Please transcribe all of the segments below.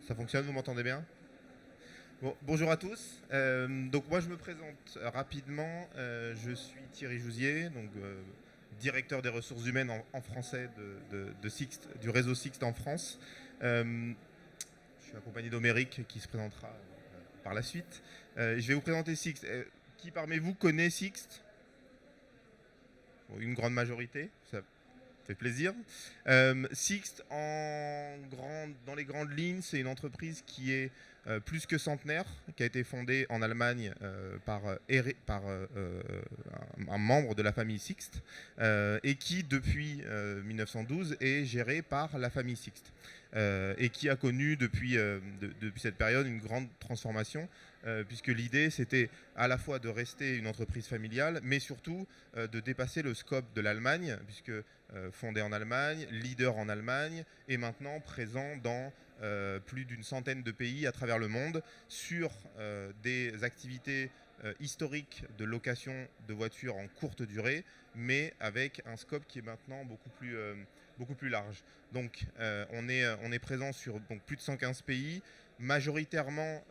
Ça fonctionne, vous m'entendez bien? Bon, bonjour à tous. Donc moi je me présente rapidement. Je suis Thierry Jouzier, donc directeur des ressources humaines en français de Sixt, du réseau Sixt en France. Je suis accompagné d'Oméric qui se présentera par la suite. Je vais vous présenter Sixt. Qui parmi vous connaît Sixt? Bon, une grande majorité. Ça fait plaisir. Sixt, dans les grandes lignes, c'est une entreprise qui est plus que centenaire, qui a été fondée en Allemagne par un membre de la famille Sixt et qui, depuis 1912, est gérée par la famille Sixt et qui a connu depuis cette période une grande transformation puisque l'idée c'était à la fois de rester une entreprise familiale mais surtout de dépasser le scope de l'Allemagne puisque fondée en Allemagne, leader en Allemagne et maintenant présent dans plus d'une centaine de pays à travers le monde sur des activités historiques de location de voitures en courte durée, mais avec un scope qui est maintenant beaucoup plus large. Donc on est présent sur donc, plus de 115 pays, majoritairement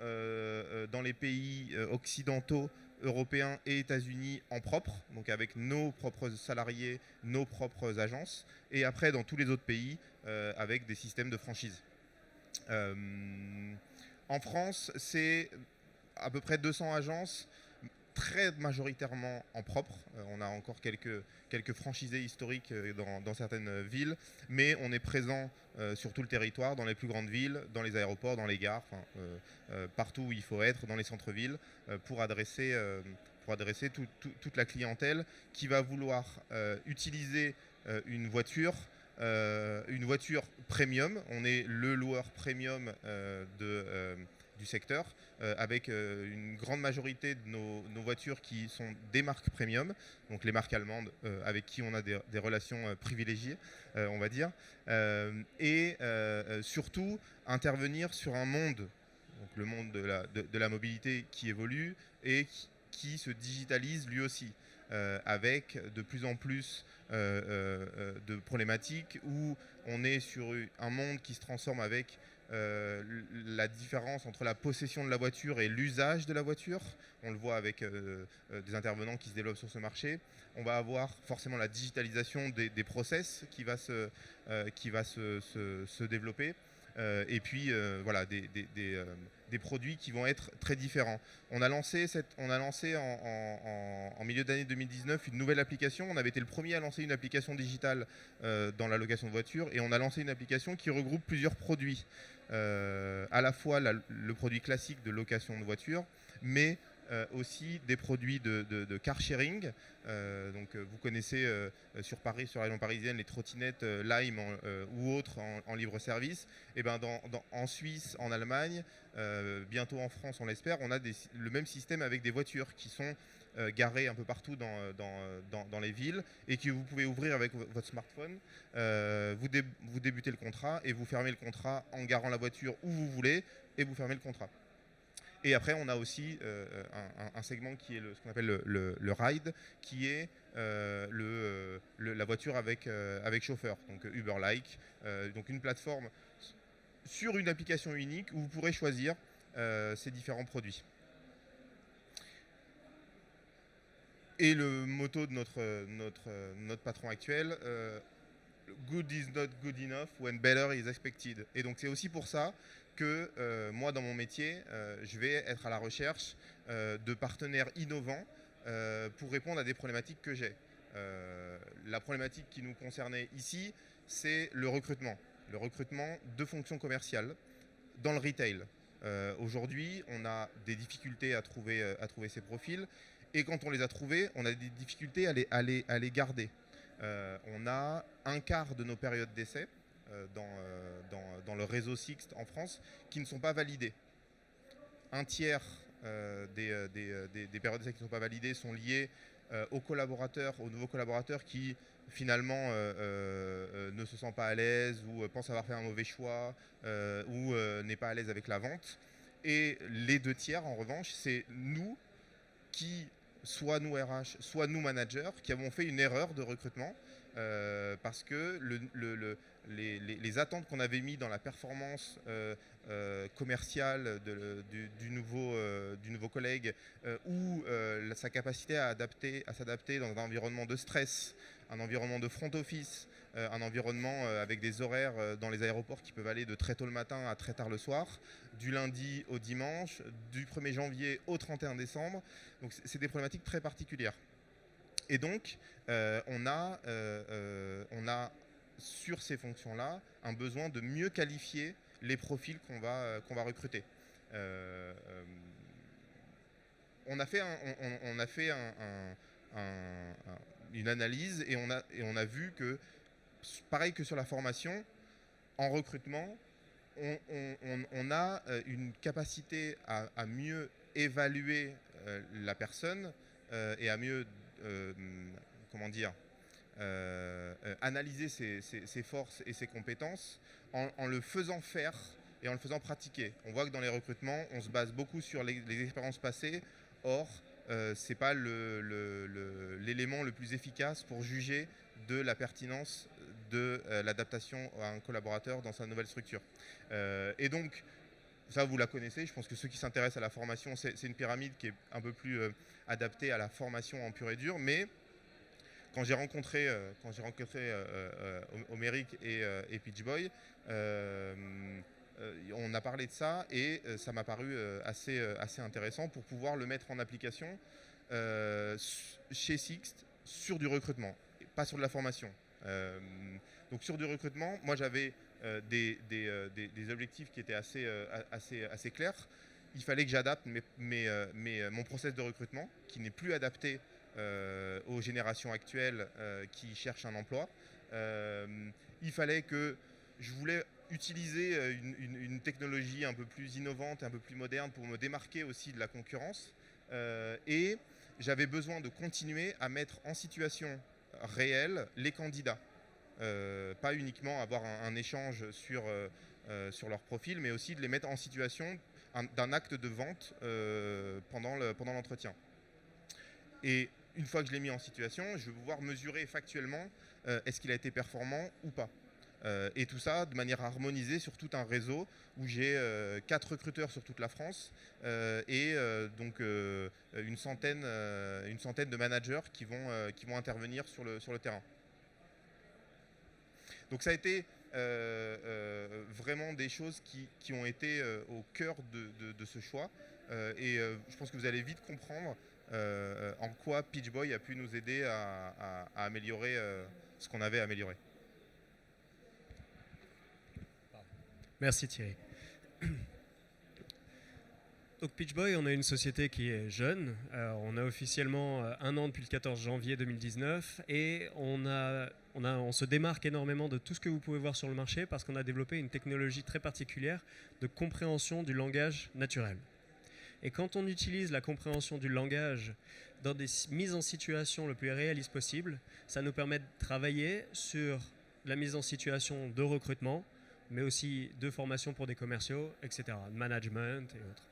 dans les pays occidentaux, européens et États-Unis en propre, donc avec nos propres salariés, nos propres agences, et après dans tous les autres pays avec des systèmes de franchise. En France, c'est à peu près 200 agences, très majoritairement en propre. On a encore quelques franchisés historiques dans certaines villes, mais on est présent sur tout le territoire, dans les plus grandes villes, dans les aéroports, dans les gares, partout où il faut être, dans les centres-villes, pour adresser toute la clientèle qui va vouloir utiliser une voiture premium. On est le loueur premium du secteur, avec une grande majorité de nos voitures qui sont des marques premium, donc les marques allemandes avec qui on a des relations privilégiées, on va dire, et surtout intervenir sur un monde, donc le monde de la mobilité qui évolue et qui se digitalise lui aussi, avec de plus en plus de problématiques où on est sur un monde qui se transforme avec la différence entre la possession de la voiture et l'usage de la voiture. On le voit avec des intervenants qui se développent sur ce marché. On va avoir forcément la digitalisation des process qui va se développer. Et puis voilà, des produits qui vont être très différents. On a lancé en milieu d'année 2019 une nouvelle application. On avait été le premier à lancer une application digitale dans la location de voitures et on a lancé une application qui regroupe plusieurs produits. À la fois le produit classique de location de voitures, mais aussi des produits de car sharing. Donc vous connaissez sur Paris, sur la région parisienne, les trottinettes Lime ou autres en libre service. Et ben en Suisse, en Allemagne, bientôt en France, on l'espère, on a le même système avec des voitures qui sont garées un peu partout dans les villes et que vous pouvez ouvrir avec votre smartphone. Vous débutez le contrat et vous fermez le contrat en garant la voiture où vous voulez et vous fermez le contrat. Et après, on a aussi un segment qui est ce qu'on appelle le ride, qui est la voiture avec chauffeur, donc Uber-like, donc une plateforme sur une application unique où vous pourrez choisir ces différents produits. Et le motto de notre patron actuel, good is not good enough when better is expected. Et donc c'est aussi pour ça que moi dans mon métier, je vais être à la recherche de partenaires innovants pour répondre à des problématiques que j'ai. La problématique qui nous concernait ici, c'est le recrutement. Le recrutement de fonctions commerciales dans le retail. Aujourd'hui, on a des difficultés à trouver ces profils et quand on les a trouvés, on a des difficultés à les garder. On a un quart de nos périodes d'essai dans le réseau Sixt en France qui ne sont pas validées. Un tiers des périodes d'essai qui ne sont pas validées sont liées aux nouveaux collaborateurs qui finalement ne se sent pas à l'aise ou pense avoir fait un mauvais choix ou n'est pas à l'aise avec la vente. Et les 2 tiers, en revanche, c'est nous qui soit nous RH, soit nous managers, qui avons fait une erreur de recrutement parce que les attentes qu'on avait mis dans la performance commerciale du nouveau collègue ou sa capacité à s'adapter dans un environnement de stress, un environnement de front office, un environnement avec des horaires dans les aéroports qui peuvent aller de très tôt le matin à très tard le soir, du lundi au dimanche, du 1er janvier au 31 décembre. Donc c'est des problématiques très particulières. Et donc, on a sur ces fonctions-là un besoin de mieux qualifier les profils qu'on va recruter. On a fait une analyse et on a vu que, pareil que sur la formation, en recrutement, on a une capacité à mieux évaluer la personne et à mieux analyser ses forces et ses compétences en le faisant faire et en le faisant pratiquer. On voit que dans les recrutements, on se base beaucoup sur les expériences passées. Or, ce n'est pas l'élément le plus efficace pour juger de la pertinence de l'adaptation à un collaborateur dans sa nouvelle structure. Et donc, ça, vous la connaissez. Je pense que ceux qui s'intéressent à la formation, c'est une pyramide qui est un peu plus adaptée à la formation en pur et dur. Mais quand j'ai rencontré Homeric et Pitch Boy, on a parlé de ça et ça m'a paru assez intéressant pour pouvoir le mettre en application chez Sixt sur du recrutement, pas sur de la formation. Donc sur du recrutement, moi j'avais des objectifs qui étaient assez clairs. Il fallait que j'adapte mon process de recrutement, qui n'est plus adapté aux générations actuelles qui cherchent un emploi. Il fallait que je voulais utiliser une technologie un peu plus innovante, un peu plus moderne pour me démarquer aussi de la concurrence. Et j'avais besoin de continuer à mettre en situation réelle les candidats. Pas uniquement avoir un échange sur leur profil, mais aussi de les mettre en situation d'un acte de vente pendant l'entretien. Et une fois que je l'ai mis en situation, je vais pouvoir mesurer factuellement est-ce qu'il a été performant ou pas. Et tout ça de manière harmonisée sur tout un réseau où j'ai 4 recruteurs sur toute la France et donc une centaine de managers qui vont intervenir sur le terrain. Donc ça a été vraiment des choses qui ont été au cœur de ce choix et je pense que vous allez vite comprendre en quoi Pitch Boy a pu nous aider à améliorer ce qu'on avait amélioré. Merci Thierry. Donc Pitch Boy, on a une société qui est jeune. On a officiellement 1 an depuis le 14 janvier 2019 et on se démarque énormément de tout ce que vous pouvez voir sur le marché parce qu'on a développé une technologie très particulière de compréhension du langage naturel. Et quand on utilise la compréhension du langage dans des mises en situation le plus réaliste possible, ça nous permet de travailler sur la mise en situation de recrutement, mais aussi de formation pour des commerciaux, etc., de management et autres.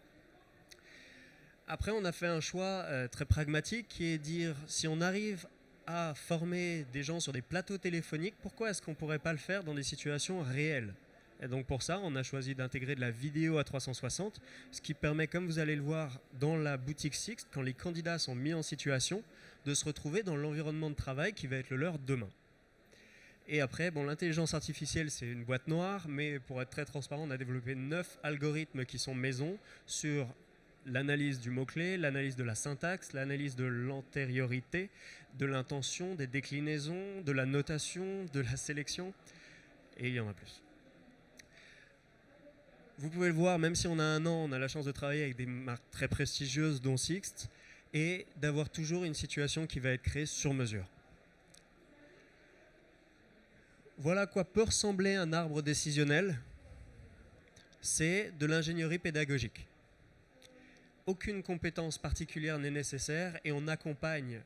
Après, on a fait un choix très pragmatique qui est de dire, si on arrive à former des gens sur des plateaux téléphoniques, pourquoi est-ce qu'on ne pourrait pas le faire dans des situations réelles ? Et donc pour ça, on a choisi d'intégrer de la vidéo à 360, ce qui permet, comme vous allez le voir dans la boutique Sixt, quand les candidats sont mis en situation, de se retrouver dans l'environnement de travail qui va être le leur demain. Et après, bon, l'intelligence artificielle, c'est une boîte noire, mais pour être très transparent, on a développé 9 algorithmes qui sont maison sur l'analyse du mot-clé, l'analyse de la syntaxe, l'analyse de l'antériorité, de l'intention, des déclinaisons, de la notation, de la sélection, et il y en a plus. Vous pouvez le voir, même si on a 1 an, on a la chance de travailler avec des marques très prestigieuses, dont Sixt, et d'avoir toujours une situation qui va être créée sur mesure. Voilà à quoi peut ressembler un arbre décisionnel. C'est de l'ingénierie pédagogique. Aucune compétence particulière n'est nécessaire et on accompagne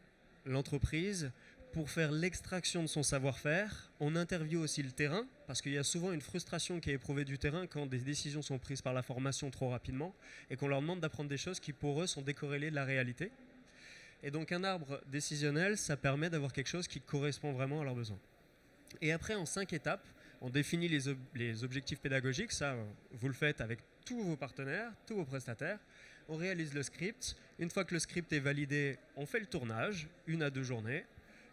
l'entreprise pour faire l'extraction de son savoir-faire. On interviewe aussi le terrain parce qu'il y a souvent une frustration qui est éprouvée du terrain quand des décisions sont prises par la formation trop rapidement et qu'on leur demande d'apprendre des choses qui pour eux sont décorrélées de la réalité. Et donc un arbre décisionnel, ça permet d'avoir quelque chose qui correspond vraiment à leurs besoins. Et après, en 5 étapes, on définit les objectifs pédagogiques. Ça, vous le faites avec tous vos partenaires, tous vos prestataires. On réalise le script. Une fois que le script est validé, on fait le tournage, 1 à 2 journées.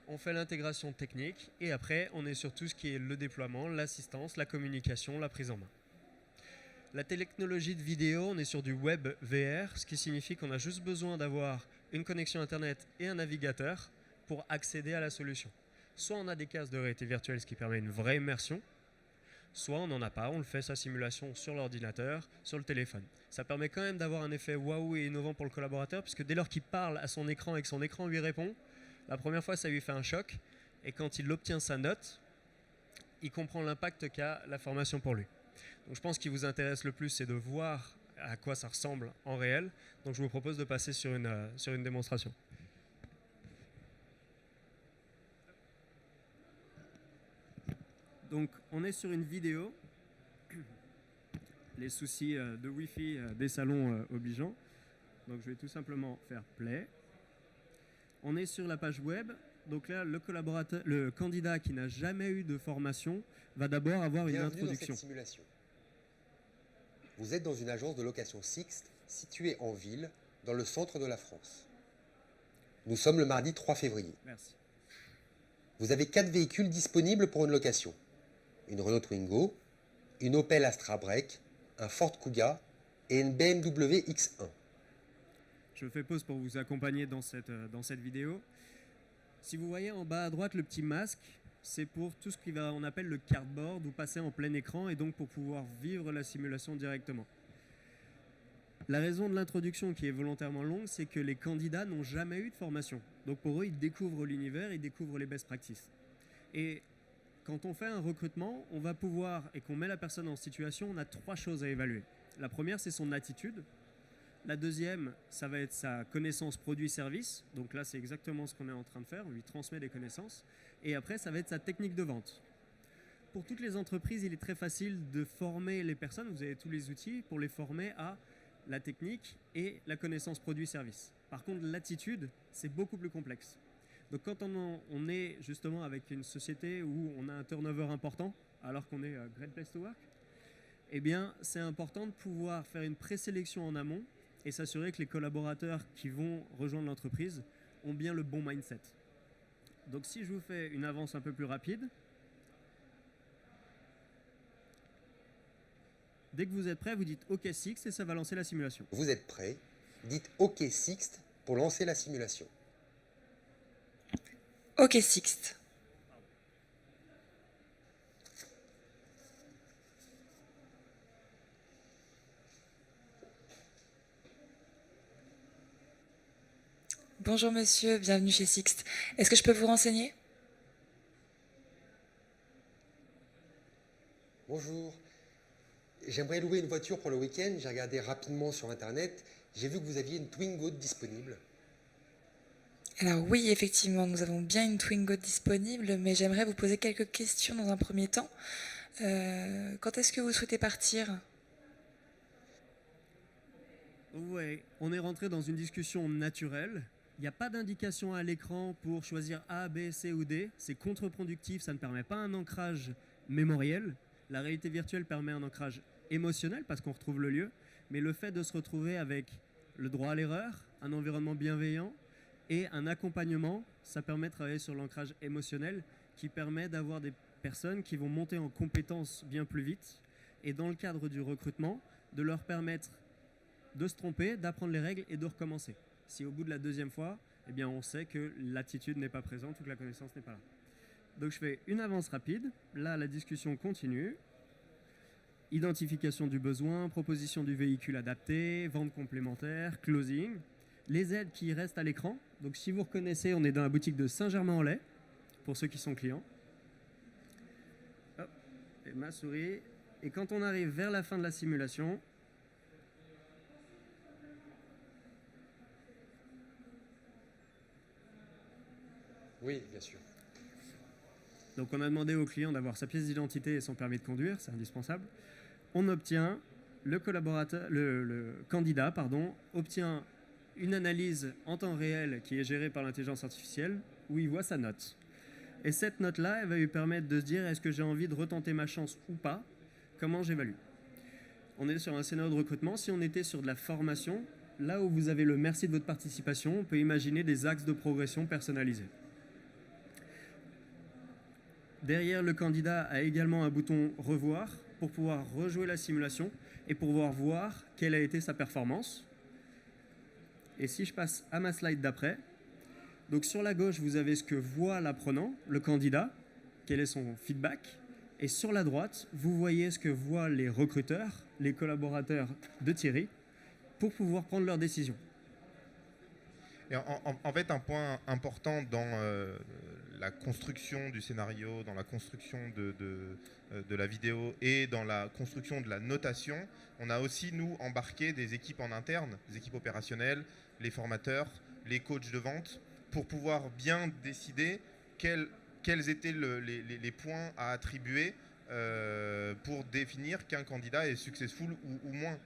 On fait l'intégration technique. Et après, on est sur tout ce qui est le déploiement, l'assistance, la communication, la prise en main. La technologie de vidéo, on est sur du web VR, ce qui signifie qu'on a juste besoin d'avoir une connexion Internet et un navigateur pour accéder à la solution. Soit on a des casques de réalité virtuelle, ce qui permet une vraie immersion, soit on n'en a pas, on le fait sa simulation sur l'ordinateur, sur le téléphone. Ça permet quand même d'avoir un effet waouh et innovant pour le collaborateur, puisque dès lors qu'il parle à son écran et que son écran lui répond, la première fois ça lui fait un choc, et quand il obtient sa note, il comprend l'impact qu'a la formation pour lui. Donc je pense qu'il vous intéresse le plus, c'est de voir à quoi ça ressemble en réel. Donc je vous propose de passer sur une démonstration. Donc on est sur une vidéo, les soucis de Wi-Fi des salons obligeants. Donc je vais tout simplement faire play. On est sur la page web. Donc là, le candidat qui n'a jamais eu de formation va d'abord avoir une introduction. Bienvenue dans cette simulation. Vous êtes dans une agence de location Sixt située en ville, dans le centre de la France. Nous sommes le mardi 3 février. Merci. Vous avez 4 véhicules disponibles pour une location. Une Renault Twingo, une Opel Astra Break, un Ford Kuga et une BMW X1. Je fais pause pour vous accompagner dans cette vidéo. Si vous voyez en bas à droite le petit masque, c'est pour tout ce qu'on appelle le cardboard ou passer en plein écran et donc pour pouvoir vivre la simulation directement. La raison de l'introduction qui est volontairement longue, c'est que les candidats n'ont jamais eu de formation. Donc pour eux, ils découvrent l'univers, ils découvrent les best practices. Et quand on fait un recrutement, on va pouvoir, et qu'on met la personne en situation, on a 3 choses à évaluer. La première, c'est son attitude. La deuxième, ça va être sa connaissance produit-service. Donc là, c'est exactement ce qu'on est en train de faire. On lui transmet des connaissances. Et après, ça va être sa technique de vente. Pour toutes les entreprises, il est très facile de former les personnes. Vous avez tous les outils pour les former à la technique et la connaissance produit-service. Par contre, l'attitude, c'est beaucoup plus complexe. Donc quand on est justement avec une société où on a un turnover important, alors qu'on est Great Place to Work, eh bien, c'est important de pouvoir faire une présélection en amont et s'assurer que les collaborateurs qui vont rejoindre l'entreprise ont bien le bon mindset. Donc si je vous fais une avance un peu plus rapide, dès que vous êtes prêt, vous dites OK Sixt et ça va lancer la simulation. Vous êtes prêts? Dites OK Sixt pour lancer la simulation. OK Sixt. Bonjour monsieur, bienvenue chez Sixt. Est-ce que je peux vous renseigner? Bonjour. J'aimerais louer une voiture pour le week-end. J'ai regardé rapidement sur Internet. J'ai vu que vous aviez une Twingo disponible. Alors oui, effectivement, nous avons bien une Twingo disponible, mais j'aimerais vous poser quelques questions dans un premier temps. Quand est-ce que vous souhaitez partir? Ouais, on est rentré dans une discussion naturelle. Il n'y a pas d'indication à l'écran pour choisir A, B, C ou D. C'est contre-productif, ça ne permet pas un ancrage mémoriel. La réalité virtuelle permet un ancrage émotionnel parce qu'on retrouve le lieu. Mais le fait de se retrouver avec le droit à l'erreur, un environnement bienveillant et un accompagnement, ça permet de travailler sur l'ancrage émotionnel qui permet d'avoir des personnes qui vont monter en compétences bien plus vite. Et dans le cadre du recrutement, de leur permettre de se tromper, d'apprendre les règles et de recommencer. Si au bout de la 2e fois, eh bien on sait que l'attitude n'est pas présente ou que la connaissance n'est pas là. Donc je fais une avance rapide. Là, la discussion continue. Identification du besoin, proposition du véhicule adapté, vente complémentaire, closing. Les aides qui restent à l'écran. Donc si vous reconnaissez, on est dans la boutique de Saint-Germain-en-Laye, pour ceux qui sont clients. Hop, et ma souris. Et quand on arrive vers la fin de la simulation, Oui, bien sûr. donc on a demandé au client d'avoir sa pièce d'identité et son permis de conduire, c'est indispensable. On obtient, le candidat obtient une analyse en temps réel qui est gérée par l'intelligence artificielle où il voit sa note. Et cette note-là, elle va lui permettre de se dire est-ce que j'ai envie de retenter ma chance ou pas? Comment j'évalue? On est sur un scénario de recrutement. Si on était sur de la formation, là où vous avez le merci de votre participation, on peut imaginer des axes de progression personnalisés. Derrière, le candidat a également un bouton « Revoir » pour pouvoir rejouer la simulation et pour pouvoir voir quelle a été sa performance. Et si je passe à ma slide d'après, donc sur la gauche, vous avez ce que voit l'apprenant, le candidat, quel est son feedback. Et sur la droite, vous voyez ce que voient les recruteurs, les collaborateurs de Thierry, pour pouvoir prendre leurs décisions. Et en fait, un point important dans la construction du scénario, dans la construction de la vidéo et dans la construction de la notation, on a aussi, nous, embarqué des équipes en interne, des équipes opérationnelles, les formateurs, les coachs de vente, pour pouvoir bien décider quels étaient les points à attribuer pour définir qu'un candidat est successful ou moins.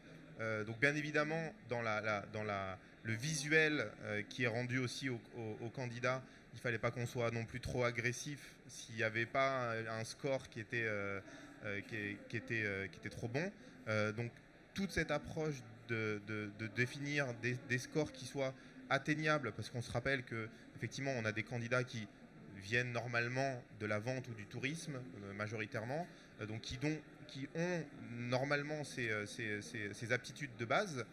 Donc bien évidemment, dans le visuel qui est rendu aussi aux candidats, il ne fallait pas qu'on soit non plus trop agressif s'il n'y avait pas un score qui était trop bon. Donc toute cette approche de définir des scores qui soient atteignables, parce qu'on se rappelle qu'effectivement on a des candidats qui viennent normalement de la vente ou du tourisme majoritairement, donc qui ont normalement ces aptitudes de base,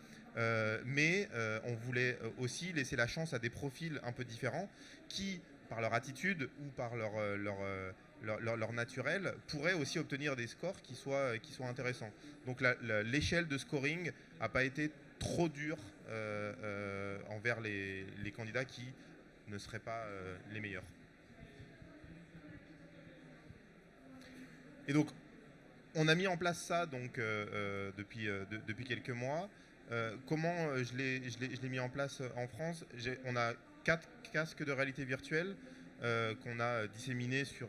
mais on voulait aussi laisser la chance à des profils un peu différents qui, par leur attitude ou par leur naturel, pourraient aussi obtenir des scores qui soient intéressants. Donc l'échelle de scoring n'a pas été trop dure envers les candidats qui ne seraient pas les meilleurs. Et donc, on a mis en place ça donc, depuis quelques mois. Comment je l'ai mis en place en France? On a 4 casques de réalité virtuelle qu'on a disséminés sur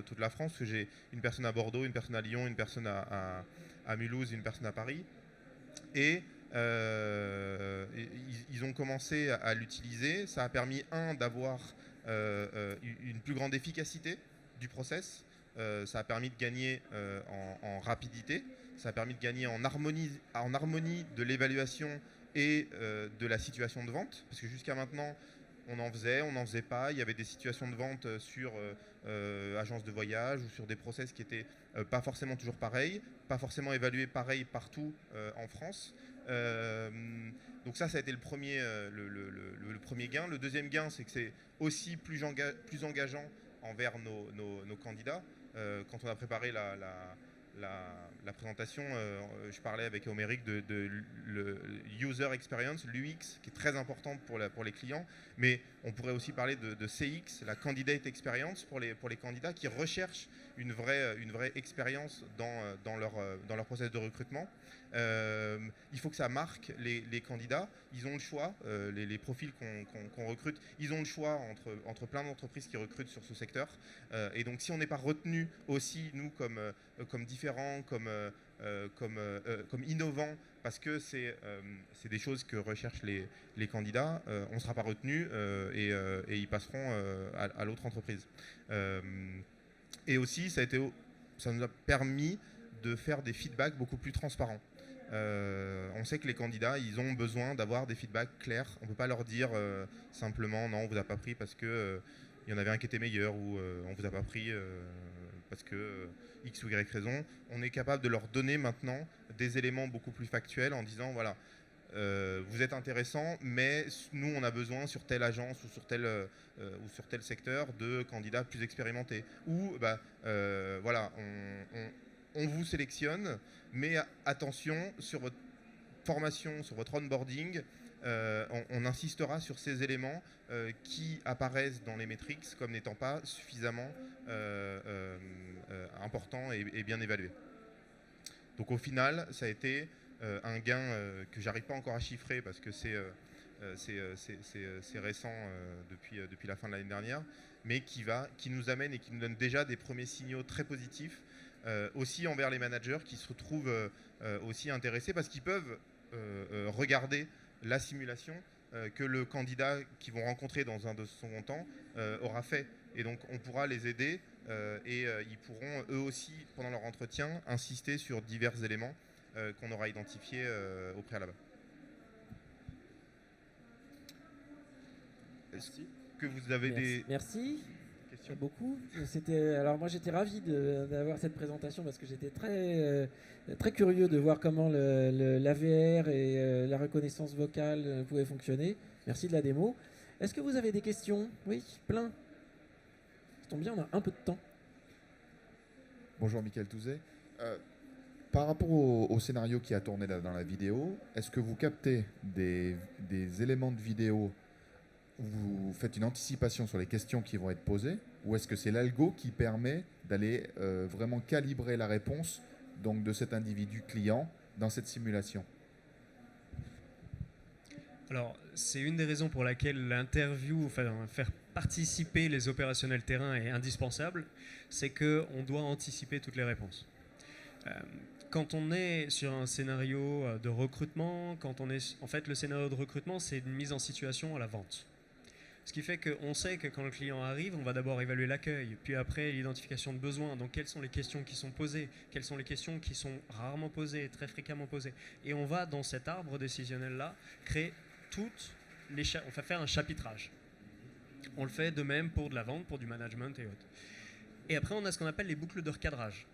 toute la France. J'ai une personne à Bordeaux, une personne à Lyon, une personne à Mulhouse, une personne à Paris. Et ils ont commencé à l'utiliser. Ça a permis, d'avoir une plus grande efficacité du process. Ça a permis de gagner en rapidité, ça a permis de gagner en harmonie de l'évaluation et de la situation de vente, parce que jusqu'à maintenant, on en faisait pas. Il y avait des situations de vente sur agences de voyage ou sur des process qui étaient pas forcément toujours pareils, pas forcément évalués pareil partout en France. Donc ça a été le premier gain. Le deuxième gain, c'est que c'est aussi plus engageant envers nos candidats. Quand on a préparé la présentation, je parlais avec Omeric de le user experience, l'UX, qui est très importante pour les clients, mais on pourrait aussi parler de CX, la candidate experience pour les candidats qui recherchent une vraie expérience dans leur process de recrutement. Il faut que ça marque les candidats. Ils ont le choix, les profils qu'on recrute, ils ont le choix entre plein d'entreprises qui recrutent sur ce secteur. Et donc si on n'est pas retenu aussi, nous, comme différents, comme innovants, parce que c'est des choses que recherchent les candidats, on ne sera pas retenu et ils passeront à l'autre entreprise. Et aussi, ça nous a permis de faire des feedbacks beaucoup plus transparents. On sait que les candidats, ils ont besoin d'avoir des feedbacks clairs. On ne peut pas leur dire simplement non, on ne vous a pas pris parce que il y en avait un qui était meilleur ou on ne vous a pas pris parce que X ou Y raison. On est capable de leur donner maintenant des éléments beaucoup plus factuels en disant voilà, vous êtes intéressant, mais nous on a besoin sur telle agence ou sur tel secteur de candidats plus expérimentés. Ou voilà, on vous sélectionne, mais attention, sur votre formation, sur votre onboarding, on insistera sur ces éléments qui apparaissent dans les métriques comme n'étant pas suffisamment importants et bien évalués. Donc au final, ça a été un gain que j'arrive pas encore à chiffrer parce que c'est récent depuis la fin de l'année dernière, mais qui nous amène et qui nous donne déjà des premiers signaux très positifs, aussi envers les managers qui se retrouvent aussi intéressés parce qu'ils peuvent regarder la simulation que le candidat qu'ils vont rencontrer dans un de second temps aura fait. Et donc on pourra les aider et ils pourront eux aussi, pendant leur entretien, insister sur divers éléments qu'on aura identifiés au préalable. Est-ce que vous avez des Merci questions ? beaucoup. Alors moi j'étais ravi d'avoir cette présentation parce que j'étais très curieux de voir comment l'AVR et la reconnaissance vocale pouvaient fonctionner. Merci de la démo. Est-ce que vous avez des questions? Oui, plein. Ça tombe bien, on a un peu de temps. Bonjour Michael Touzet. Par rapport au scénario qui a tourné là dans la vidéo, est-ce que vous captez des éléments de vidéo où vous faites une anticipation sur les questions qui vont être posées, ou est-ce que c'est l'algo qui permet d'aller vraiment calibrer la réponse donc, de cet individu client dans cette simulation? Alors, c'est une des raisons pour laquelle l'interview, enfin, faire participer les opérationnels terrain est indispensable, c'est qu'on doit anticiper toutes les réponses. Quand on est sur un scénario de recrutement, en fait, le scénario de recrutement, c'est une mise en situation à la vente. Ce qui fait qu'on sait que quand le client arrive, on va d'abord évaluer l'accueil, puis après l'identification de besoins. Donc quelles sont les questions qui sont posées, quelles sont les questions qui sont rarement posées, très fréquemment posées. Et on va, dans cet arbre décisionnel-là, créer on va faire un chapitrage. On le fait de même pour de la vente, pour du management et autres. Et après, on a ce qu'on appelle les boucles de recadrage.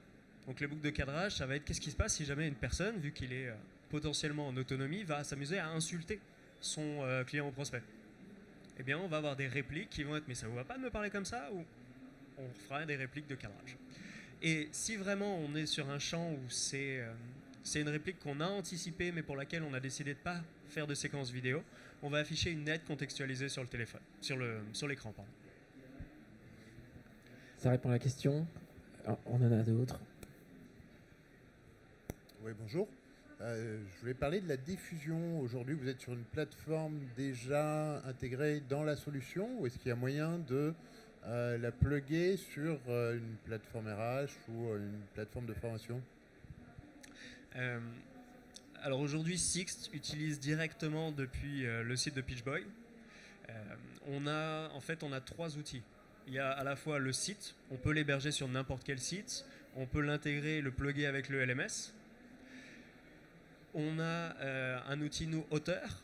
Donc les boucles de cadrage, ça va être qu'est-ce qui se passe si jamais une personne, vu qu'il est potentiellement en autonomie, va s'amuser à insulter son client ou prospect. Eh bien, on va avoir des répliques qui vont être « mais ça ne vous va pas de me parler comme ça ?» ou on fera des répliques de cadrage. Et si vraiment on est sur un champ où c'est une réplique qu'on a anticipée mais pour laquelle on a décidé de ne pas faire de séquence vidéo, on va afficher une aide contextualisée sur le téléphone, sur l'écran. Pardon. Ça répond à la question. Alors, on en a d'autres. Oui, bonjour. Je voulais parler de la diffusion. Aujourd'hui, vous êtes sur une plateforme déjà intégrée dans la solution, ou est-ce qu'il y a moyen de la plugger sur une plateforme RH ou une plateforme de formation? Alors aujourd'hui, Sixt utilise directement depuis le site de PitchBoy. On a 3 outils. Il y a à la fois le site, on peut l'héberger sur n'importe quel site, on peut l'intégrer, le plugger avec le LMS. On a un outil, nous, Auteur,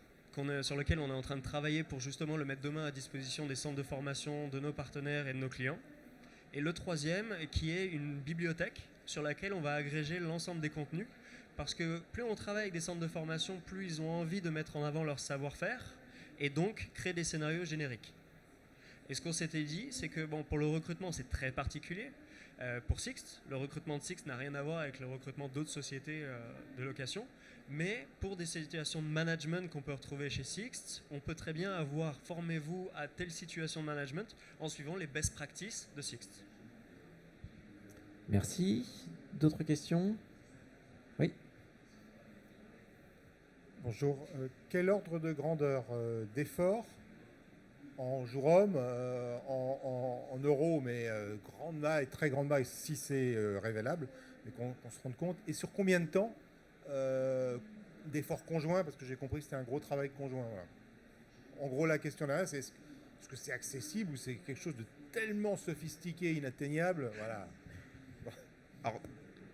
sur lequel on est en train de travailler pour justement le mettre demain à disposition des centres de formation de nos partenaires et de nos clients. Et le troisième, qui est une bibliothèque sur laquelle on va agréger l'ensemble des contenus. Parce que plus on travaille avec des centres de formation, plus ils ont envie de mettre en avant leur savoir-faire et donc créer des scénarios génériques. Et ce qu'on s'était dit, c'est que pour le recrutement, c'est très particulier. Pour Sixt, le recrutement de Sixt n'a rien à voir avec le recrutement d'autres sociétés de location. Mais pour des situations de management qu'on peut retrouver chez Sixt, on peut très bien avoir « formez-vous à telle situation de management » en suivant les best practices de Sixt. Merci. D'autres questions? Oui. Bonjour. Quel ordre de grandeur d'effort en jour homme, en euros, mais grande maille, très grande maille si c'est révélable, mais qu'on se rende compte, et sur combien de temps d'efforts conjoints, parce que j'ai compris que c'était un gros travail conjoint. Voilà. En gros, la question là, c'est est-ce que c'est accessible ou c'est quelque chose de tellement sophistiqué, inatteignable, voilà. Alors,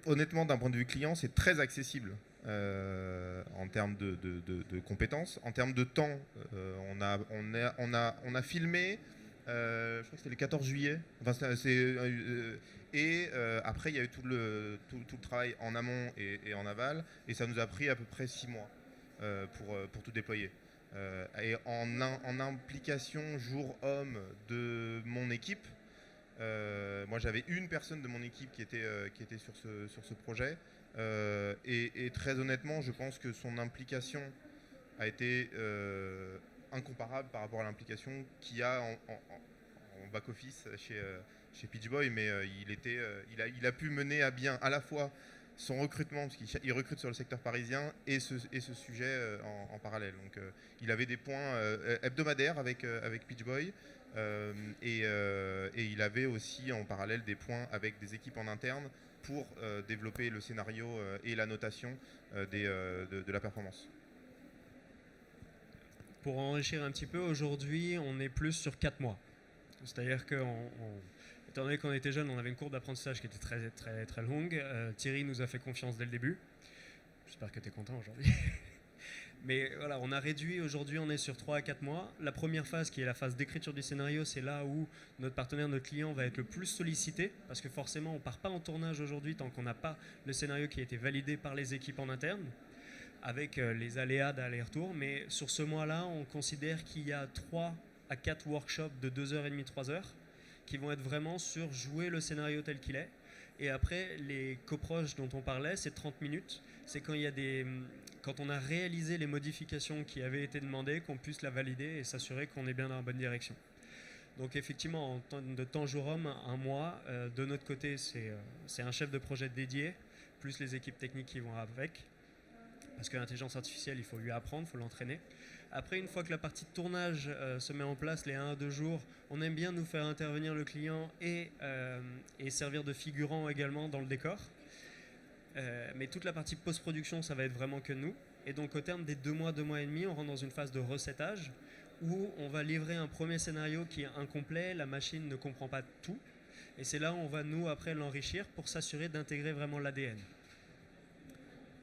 honnêtement, d'un point de vue client, c'est très accessible en termes de compétences. En termes de temps, on a filmé, je crois que c'était le 14 juillet. Enfin, après, il y a eu tout le travail en amont et en aval, et ça nous a pris à peu près 6 mois pour tout déployer. Et en implication jour-homme de mon équipe, moi j'avais une personne de mon équipe qui était sur ce projet, et très honnêtement, je pense que son implication a été incomparable par rapport à l'implication qu'il y a en back-office chez PitchBoy, mais il a pu mener à bien à la fois son recrutement, parce qu'il recrute sur le secteur parisien, et ce sujet en parallèle. Donc il avait des points hebdomadaires avec PitchBoy, et il avait aussi en parallèle des points avec des équipes en interne pour développer le scénario et la notation de la performance. pour enrichir un petit peu, aujourd'hui, on est plus sur 4 mois. C'est-à-dire que, étant donné qu'on était jeune, on avait une courbe d'apprentissage qui était très, très, très longue. Thierry nous a fait confiance dès le début. J'espère que tu es content aujourd'hui. Mais voilà, on a réduit, aujourd'hui on est sur 3 à 4 mois. La première phase, qui est la phase d'écriture du scénario, c'est là où notre partenaire, notre client va être le plus sollicité, parce que forcément on ne part pas en tournage aujourd'hui tant qu'on n'a pas le scénario qui a été validé par les équipes en interne, avec les aléas d'aller-retour. Mais sur ce mois-là, on considère qu'il y a 3 à 4 workshops de 2h30, 3h, qui vont être vraiment sur jouer le scénario tel qu'il est. Et après, les coproches dont on parlait, c'est 30 minutes. C'est quand on a réalisé les modifications qui avaient été demandées, qu'on puisse la valider et s'assurer qu'on est bien dans la bonne direction. Donc effectivement, en temps de temps jour homme, 1 mois. De notre côté, c'est un chef de projet dédié, plus les équipes techniques qui vont avec. Parce que l'intelligence artificielle, il faut lui apprendre, il faut l'entraîner. Après, une fois que la partie de tournage se met en place, les 1 à 2 jours, on aime bien nous faire intervenir le client et servir de figurant également dans le décor. Mais toute la partie post-production, ça va être vraiment que nous. Et donc au terme des 2 mois, 2 mois et demi, on rentre dans une phase de recettage où on va livrer un premier scénario qui est incomplet, la machine ne comprend pas tout. Et c'est là où on va nous après l'enrichir pour s'assurer d'intégrer vraiment l'ADN.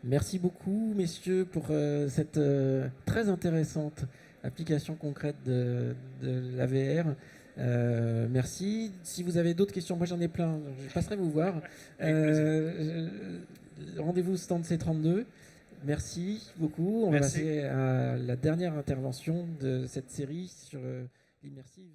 Merci beaucoup, messieurs, pour cette très intéressante application concrète de l'AVR. Merci. Si vous avez d'autres questions, moi j'en ai plein, je passerai vous voir. Rendez-vous au stand C32. Merci beaucoup. On va passer à la dernière intervention de cette série sur l'immersive.